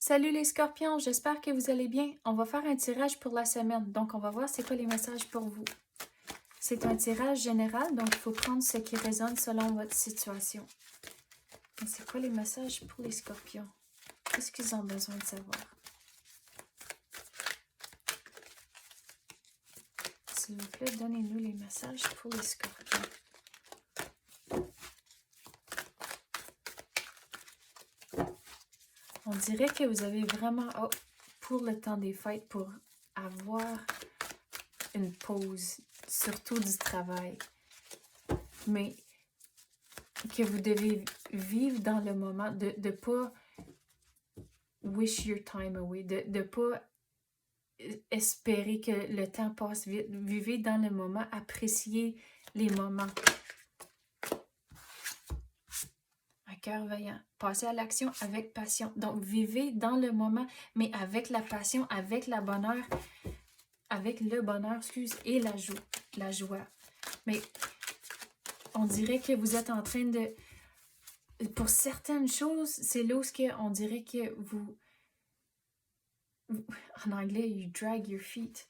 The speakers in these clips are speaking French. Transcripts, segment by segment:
Salut les scorpions, j'espère que vous allez bien. On va faire un tirage pour la semaine, donc on va voir c'est quoi les messages pour vous. C'est un tirage général, donc il faut prendre ce qui résonne selon votre situation. Mais c'est quoi les messages pour les scorpions? Qu'est-ce qu'ils ont besoin de savoir? S'il vous plaît, donnez-nous les messages pour les scorpions. On dirait que vous avez vraiment hâte pour le temps des fêtes pour avoir une pause, surtout du travail. Mais que vous devez vivre dans le moment, de ne pas wish your time away, de ne pas espérer que le temps passe vite. Vivez dans le moment, appréciez les moments. Un cœur vaillant. Passez à l'action avec passion. Donc, vivez dans le moment, mais avec la passion, avec la bonheur, avec le bonheur, et la joie. Mais on dirait que vous êtes en train de... Pour certaines choses, c'est là où on dirait que vous... En anglais, you drag your feet.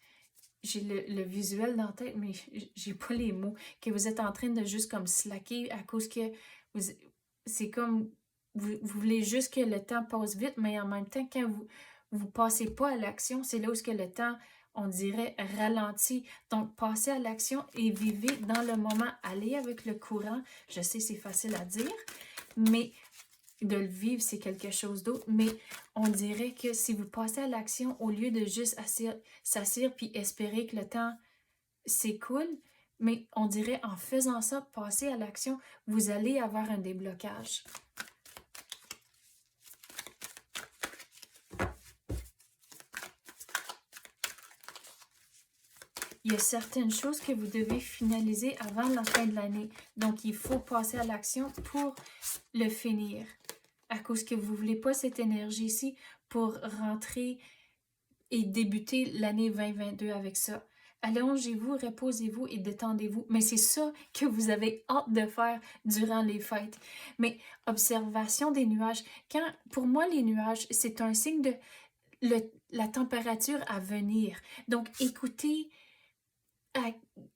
J'ai le visuel dans la tête, mais j'ai pas les mots. Que vous êtes en train de juste comme slacker à cause que c'est comme vous voulez juste que le temps passe vite, mais en même temps, quand vous passez pas à l'action, c'est là où le temps, on dirait, ralentit. Donc, passez à l'action et vivez dans le moment. Allez avec le courant. Je sais, c'est facile à dire, mais de le vivre, c'est quelque chose d'autre. Mais on dirait que si vous passez à l'action, au lieu de juste s'asseoir puis espérer que le temps s'écoule, mais on dirait en faisant ça, passer à l'action, vous allez avoir un déblocage. Il y a certaines choses que vous devez finaliser avant la fin de l'année. Donc, il faut passer à l'action pour le finir. À cause que vous ne voulez pas cette énergie-ci pour rentrer et débuter l'année 2022 avec ça. Allongez-vous, reposez-vous et détendez-vous. Mais c'est ça que vous avez hâte de faire durant les fêtes. Mais observation des nuages. Pour moi, les nuages, c'est un signe de la température à venir. Donc, écoutez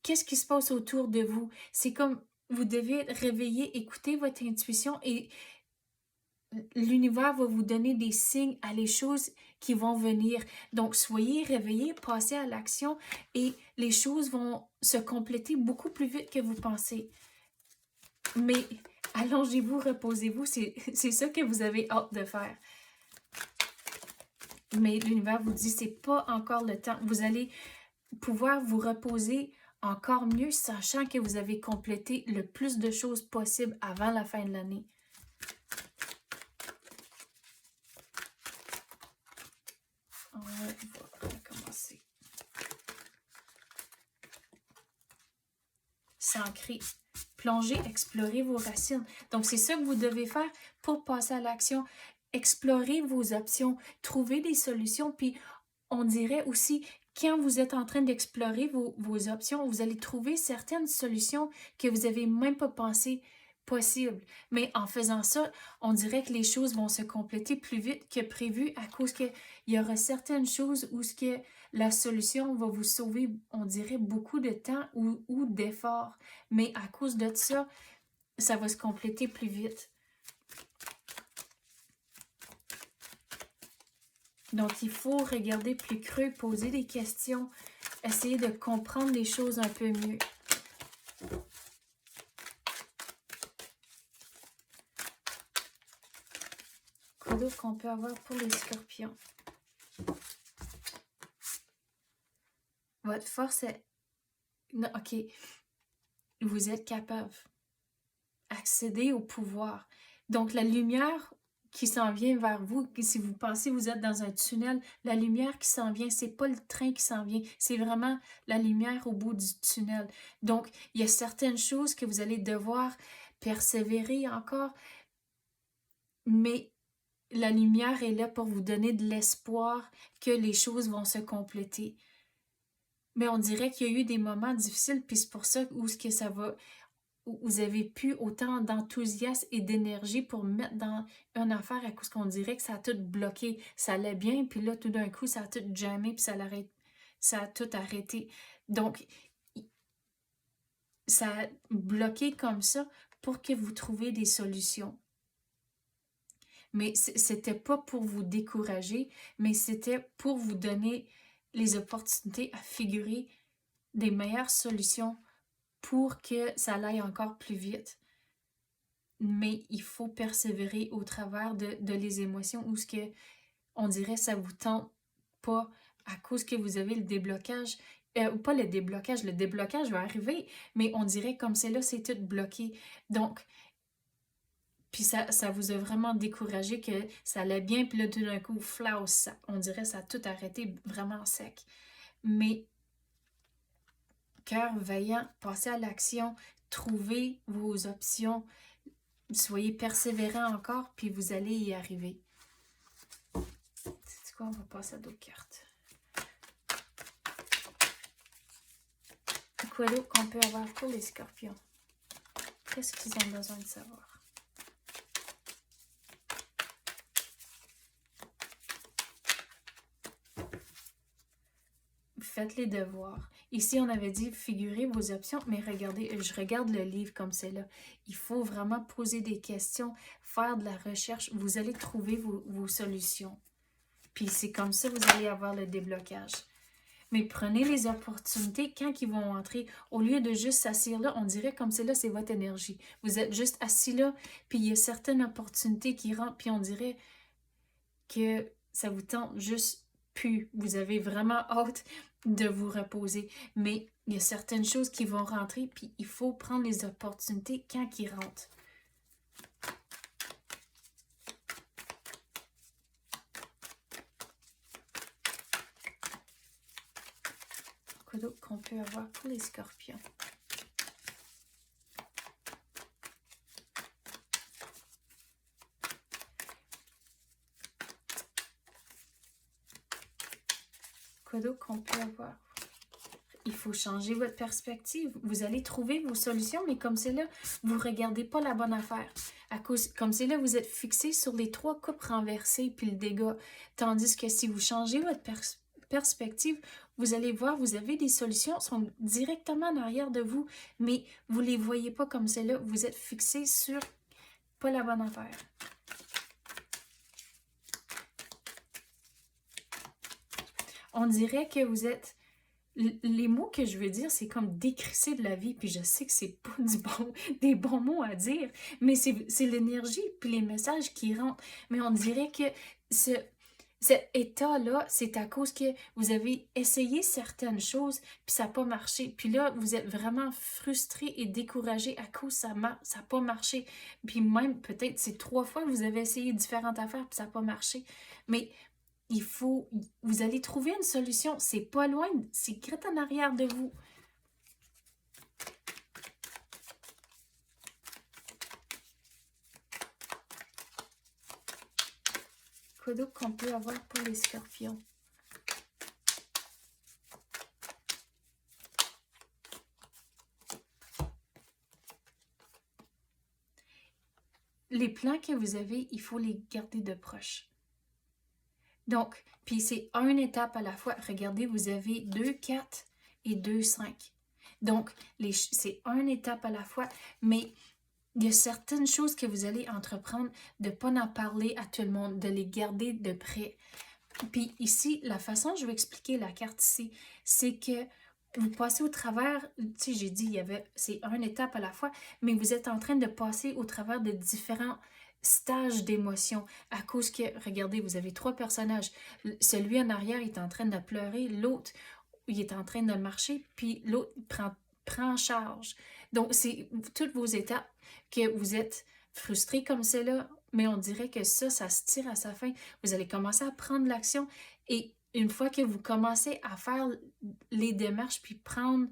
qu'est-ce qui se passe autour de vous. C'est comme vous devez être réveillé, écouter votre intuition et l'univers va vous donner des signes à les choses qui vont venir. Donc, soyez réveillés, passez à l'action et les choses vont se compléter beaucoup plus vite que vous pensez. Mais allongez-vous, reposez-vous, c'est ça que vous avez hâte de faire. Mais l'univers vous dit, c'est pas encore le temps. Vous allez pouvoir vous reposer encore mieux, sachant que vous avez complété le plus de choses possible avant la fin de l'année. On va recommencer. S'ancrer, plonger, explorer vos racines. Donc, c'est ça que vous devez faire pour passer à l'action. Explorer vos options, trouver des solutions, puis on dirait aussi, quand vous êtes en train d'explorer vos options, vous allez trouver certaines solutions que vous n'avez même pas pensé possibles. Mais en faisant ça, on dirait que les choses vont se compléter plus vite que prévu à cause qu'il y aura certaines choses où la solution va vous sauver, on dirait, beaucoup de temps ou d'efforts. Mais à cause de ça, ça va se compléter plus vite. Donc, il faut regarder plus creux, poser des questions, essayer de comprendre les choses un peu mieux. Quoi d'autre qu'on peut avoir pour les scorpions? Votre force est... Non, OK. Vous êtes capable d'accéder au pouvoir. Donc, la lumière qui s'en vient vers vous, si vous pensez que vous êtes dans un tunnel, la lumière qui s'en vient, c'est pas le train qui s'en vient, c'est vraiment la lumière au bout du tunnel. Donc, il y a certaines choses que vous allez devoir persévérer encore, mais la lumière est là pour vous donner de l'espoir que les choses vont se compléter. Mais on dirait qu'il y a eu des moments difficiles, puis c'est pour ça où ce que ça va... vous avez plus autant d'enthousiasme et d'énergie pour mettre dans une affaire à cause qu'on dirait que ça a tout bloqué. Ça allait bien, puis là, tout d'un coup, ça a tout jammé, puis ça a tout arrêté. Donc, ça a bloqué comme ça pour que vous trouviez des solutions. Mais c'était pas pour vous décourager, mais c'était pour vous donner les opportunités à figurer des meilleures solutions pour que ça aille encore plus vite. Mais il faut persévérer au travers de les émotions où ce que on dirait ça vous tente pas à cause que vous avez le déblocage. Pas le déblocage va arriver, mais on dirait comme c'est là, c'est tout bloqué. Donc, puis ça vous a vraiment découragé que ça allait bien, puis là, tout d'un coup, flaus, on dirait ça a tout arrêté vraiment sec. Mais cœur vaillant, passez à l'action, trouvez vos options, soyez persévérant encore, puis vous allez y arriver. C'est quoi, on va passer à d'autres cartes. Quoi d'autre qu'on peut avoir pour les scorpions? Qu'est-ce qu'ils ont besoin de savoir? Faites les devoirs. Ici, on avait dit figurez vos options, mais regardez, je regarde le livre comme c'est là. Il faut vraiment poser des questions, faire de la recherche. Vous allez trouver vos solutions. Puis c'est comme ça que vous allez avoir le déblocage. Mais prenez les opportunités quand ils vont entrer. Au lieu de juste s'asseoir là, on dirait comme c'est là, c'est votre énergie. Vous êtes juste assis là, puis il y a certaines opportunités qui rentrent, puis on dirait que ça vous tente juste plus. Vous avez vraiment hâte de vous reposer. Mais il y a certaines choses qui vont rentrer, puis il faut prendre les opportunités quand ils rentrent. Quoi d'autre qu'on peut avoir pour les scorpions? Quoi d'autre qu'on peut avoir? Il faut changer votre perspective. Vous allez trouver vos solutions, mais comme c'est là, vous ne regardez pas la bonne affaire. Comme c'est là, vous êtes fixé sur les 3 coupes renversées puis le dégât. Tandis que si vous changez votre perspective, vous allez voir, vous avez des solutions qui sont directement en arrière de vous, mais vous ne les voyez pas comme c'est là. Vous êtes fixé sur pas la bonne affaire. On dirait que vous êtes... Les mots que je veux dire, c'est comme décrisser de la vie, puis je sais que c'est pas des bons mots à dire, mais c'est l'énergie puis les messages qui rentrent. Mais on dirait que cet état-là, c'est à cause que vous avez essayé certaines choses, puis ça n'a pas marché. Puis là, vous êtes vraiment frustré et découragé à cause ça n'a pas marché. Puis même, peut-être, c'est 3 fois que vous avez essayé différentes affaires, puis ça n'a pas marché. Mais vous allez trouver une solution. C'est pas loin, c'est direct en arrière de vous. Quoi d'autre qu'on peut avoir pour les scorpions? Les plans que vous avez, il faut les garder de proche. Donc, puis c'est une étape à la fois. Regardez, vous avez 2, 4 et 2, 5. Donc, c'est une étape à la fois, mais il y a certaines choses que vous allez entreprendre de ne pas en parler à tout le monde, de les garder de près. Puis ici, la façon dont je vais expliquer la carte ici, c'est que vous passez au travers, tu sais, j'ai dit, c'est une étape à la fois, mais vous êtes en train de passer au travers de différents stages d'émotion à cause que, regardez, vous avez 3 personnages. Celui en arrière est en train de pleurer, l'autre, il est en train de marcher, puis l'autre prend en charge. Donc, c'est toutes vos étapes que vous êtes frustré comme c'est là, mais on dirait que ça se tire à sa fin. Vous allez commencer à prendre l'action et une fois que vous commencez à faire les démarches puis prendre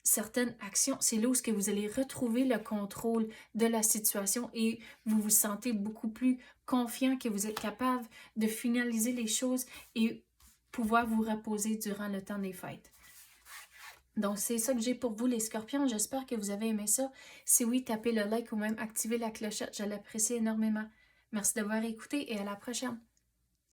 certaines actions, c'est là où que vous allez retrouver le contrôle de la situation et vous vous sentez beaucoup plus confiant que vous êtes capable de finaliser les choses et pouvoir vous reposer durant le temps des fêtes. Donc, c'est ça que j'ai pour vous, les scorpions. J'espère que vous avez aimé ça. Si oui, tapez le like ou même activez la clochette. Je l'apprécie énormément. Merci d'avoir écouté et à la prochaine.